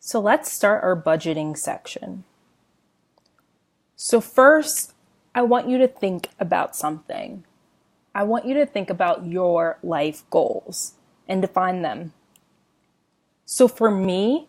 So let's start our budgeting section. So first, I want you to think about something. I want you to think about your life goals and define them. So for me,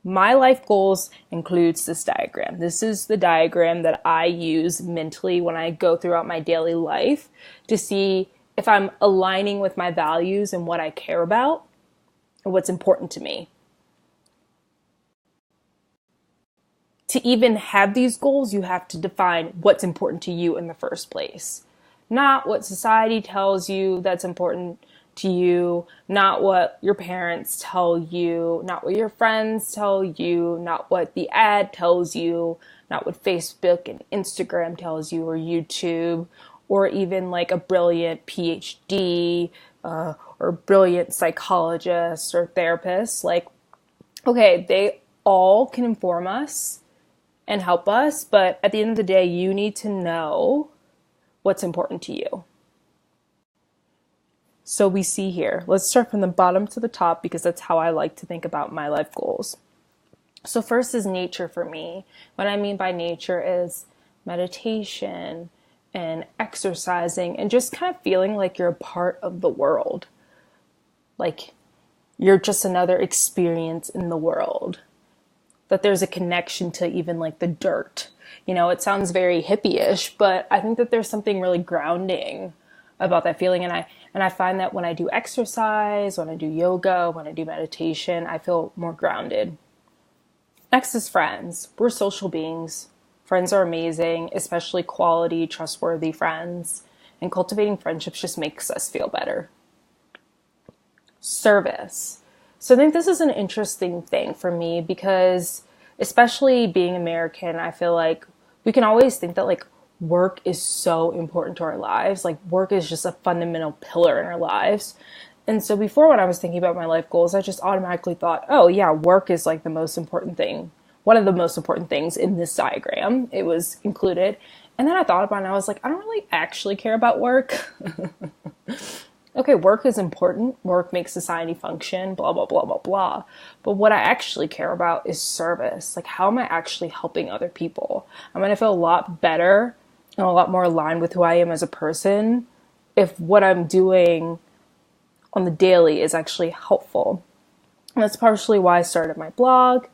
my life goals includes this diagram. This is the diagram that I use mentally when I go throughout my daily life to see if I'm aligning with my values and what I care about and what's important to me. To even have these goals, you have to define what's important to you in the first place. Not what society tells you that's important to you, not what your parents tell you, not what your friends tell you, not what the ad tells you, not what Facebook and Instagram tells you, or YouTube, or even like a brilliant PhD or brilliant psychologist or therapist. Like, okay, they all can inform us and help us, but at the end of the day, you need to know what's important to you. So we see here, let's start from the bottom to the top because that's how I like to think about my life goals. So first is nature for me. What I mean by nature is meditation and exercising and just kind of feeling like you're a part of the world. Like you're just another experience in the world. That there's a connection to even like the dirt. You know, it sounds very hippie-ish, but I think that there's something really grounding about that feeling. And I find that when I do exercise, when I do yoga, when I do meditation, I feel more grounded. Next is friends. We're social beings. Friends are amazing, especially quality, trustworthy friends. And cultivating friendships just makes us feel better. Service. So I think this is an interesting thing for me because especially being American, I feel like we can always think that like work is so important to our lives. Like work is just a fundamental pillar in our lives. And so before when I was thinking about my life goals, I just automatically thought, oh yeah, work is like the most important thing. One of the most important things in this diagram. It was included. And then I thought about it and I was like, I don't really actually care about work. Okay, work is important. Work makes society function, blah, blah, blah, blah, blah. But what I actually care about is service. Like, how am I actually helping other people? I'm going to feel a lot better and a lot more aligned with who I am as a person if what I'm doing on the daily is actually helpful. And that's partially why I started my blog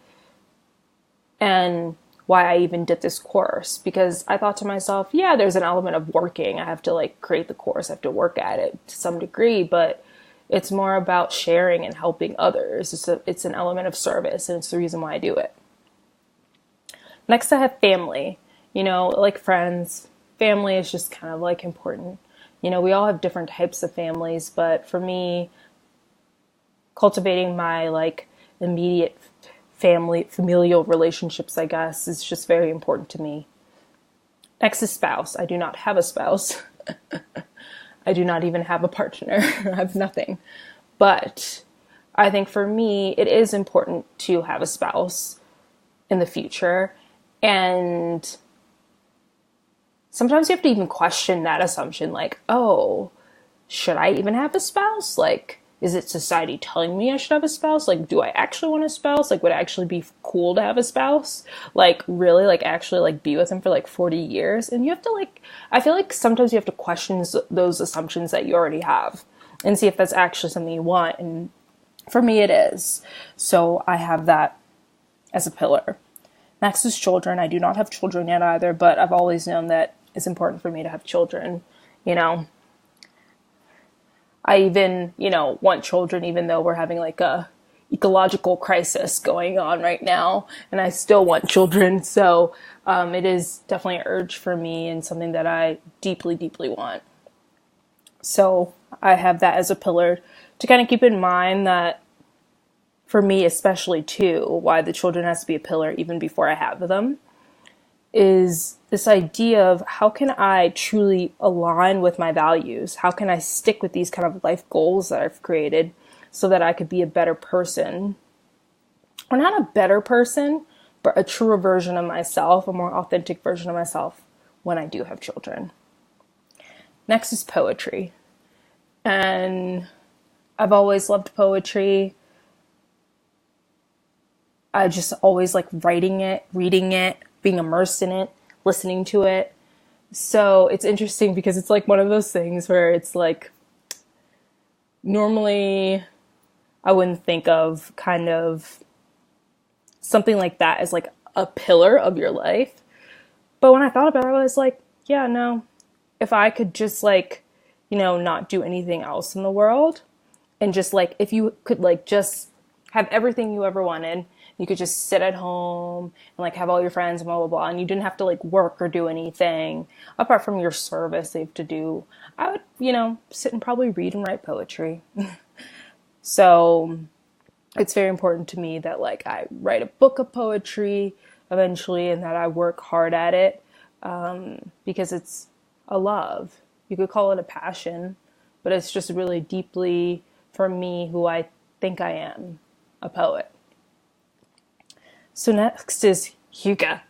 and why I even did this course, because I thought to myself, yeah, there's an element of working. I have to like create the course. I have to work at it to some degree, but it's more about sharing and helping others. It's an element of service, and it's the reason why I do it. Next, I have family, like friends. Family is just kind of like important. We all have different types of families, but for me, cultivating my like immediate familial relationships, I guess, is just very important to me. Next is spouse. I do not have a spouse. I do not even have a partner. I have nothing. But I think for me, it is important to have a spouse in the future. And sometimes you have to even question that assumption. Like, oh, should I even have a spouse? Like, is it society telling me I should have a spouse? Like, do I actually want a spouse? Like, would it actually be cool to have a spouse? Like, really, like, actually, like, be with him for, like, 40 years? And you have to, like, I feel like sometimes you have to question those assumptions that you already have and see if that's actually something you want. And for me, it is. So I have that as a pillar. Next is children. I do not have children yet either, but I've always known that it's important for me to have children, I even, want children, even though we're having like a ecological crisis going on right now, and I still want children. So it is definitely an urge for me and something that I deeply, deeply want. So I have that as a pillar to kind of keep in mind that for me, especially too, why the children has to be a pillar even before I have them, is this idea of how can I truly align with my values? How can I stick with these kind of life goals that I've created so that I could be a better person? Or not a better person, but a truer version of myself, a more authentic version of myself when I do have children. Next is poetry. And I've always loved poetry. I just always like writing it, reading it, being immersed in it, listening to it. So it's interesting because it's like one of those things where it's like normally I wouldn't think of kind of something like that as like a pillar of your life. But when I thought about it, I was like, yeah, no, if I could just like, not do anything else in the world and just like, if you could like just have everything you ever wanted, you could just sit at home and like have all your friends and blah, blah, blah. And you didn't have to like work or do anything apart from your service they have to do. I would, sit and probably read and write poetry. So it's very important to me that like I write a book of poetry eventually and that I work hard at it, because it's a love. You could call it a passion, but it's just really deeply for me who I think I am, a poet. So next is hygge.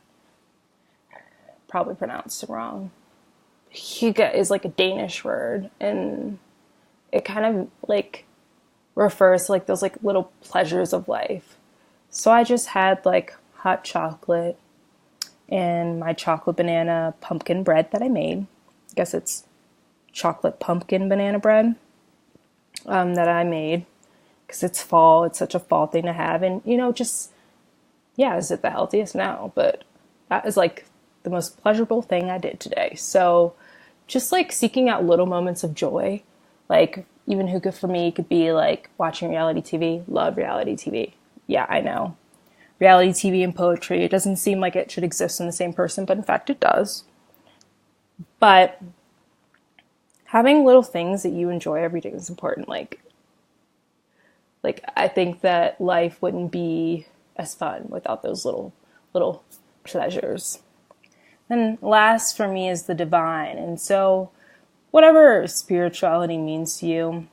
Probably pronounced it wrong. Hygge is like a Danish word, and it kind of like refers to like those like little pleasures of life. So I just had like hot chocolate and my chocolate banana pumpkin bread that I made. I guess it's chocolate pumpkin banana bread, that I made because it's fall. It's such a fall thing to have. And, just, yeah, is it the healthiest? No, but that is like the most pleasurable thing I did today. So just like seeking out little moments of joy, like even hygge for me could be like watching reality TV. Love reality TV. Yeah, I know. Reality TV and poetry, it doesn't seem like it should exist in the same person, but in fact it does. But having little things that you enjoy every day is important. Like I think that life wouldn't be as fun without those little pleasures. And last for me is the divine. And so whatever spirituality means to you,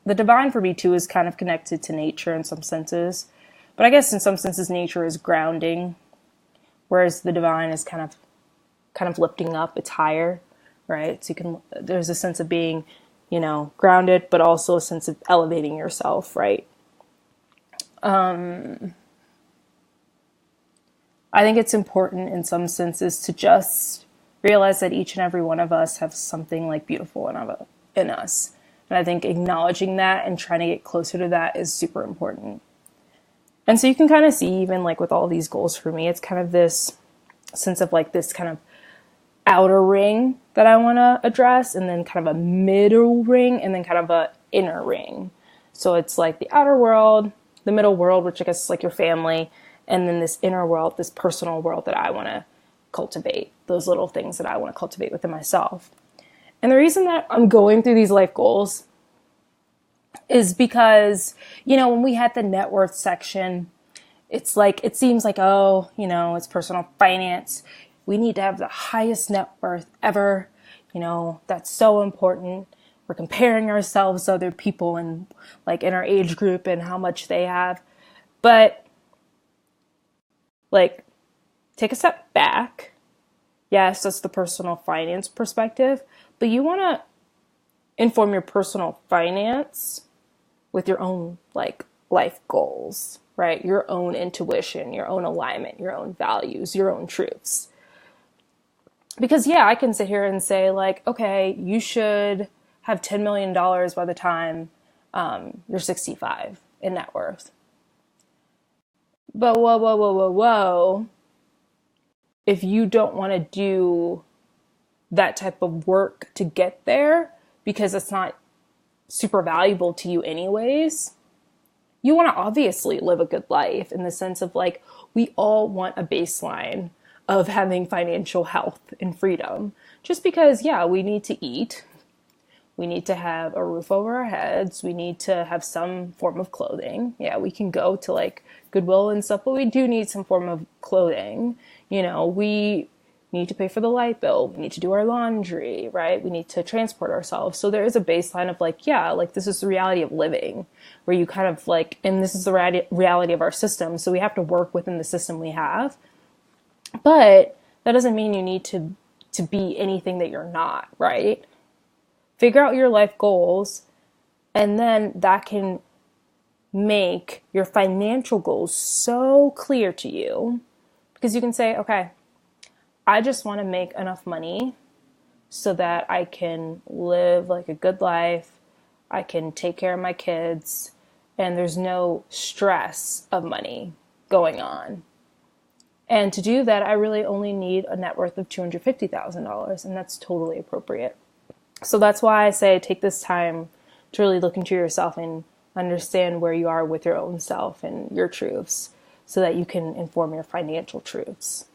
the divine for me too is kind of connected to nature in some senses. But I guess in some senses nature is grounding, whereas the divine is kind of lifting up, it's higher, right? So there's a sense of being, grounded, but also a sense of elevating yourself, right? I think it's important in some senses to just realize that each and every one of us have something like beautiful in us. And I think acknowledging that and trying to get closer to that is super important. And so you can kind of see even like with all these goals for me, it's kind of this sense of like this kind of outer ring that I want to address, and then kind of a middle ring, and then kind of a inner ring. So it's like the outer world, the middle world, which I guess is like your family, and then this inner world, this personal world that I want to cultivate, those little things that I want to cultivate within myself. And the reason that I'm going through these life goals is because, when we had the net worth section, it's like, it seems like, oh, it's personal finance. We need to have the highest net worth ever. That's so important. We're comparing ourselves to other people and like in our age group and how much they have. But like, take a step back. Yes, that's the personal finance perspective, but you want to inform your personal finance with your own like life goals, right? Your own intuition, your own alignment, your own values, your own truths. Because I can sit here and say like, okay, you should have $10 million by the time you're 65 in net worth. But whoa. If you don't want to do that type of work to get there because it's not super valuable to you anyways, you want to obviously live a good life in the sense of like, we all want a baseline of having financial health and freedom. Just because, we need to eat. We need to have a roof over our heads. We need to have some form of clothing. Yeah, we can go to like Goodwill and stuff, but we do need some form of clothing. We need to pay for the light bill. We need to do our laundry, right? We need to transport ourselves. So there is a baseline of like, this is the reality of living, where you kind of like, and this is the reality of our system. So we have to work within the system we have. But that doesn't mean you need to be anything that you're not, right? Figure out your life goals, and then that can make your financial goals so clear to you, because you can say, okay, I just want to make enough money so that I can live like a good life, I can take care of my kids, and there's no stress of money going on. And to do that, I really only need a net worth of $250,000, and that's totally appropriate. So that's why I say take this time to really look into yourself and understand where you are with your own self and your truths so that you can inform your financial truths.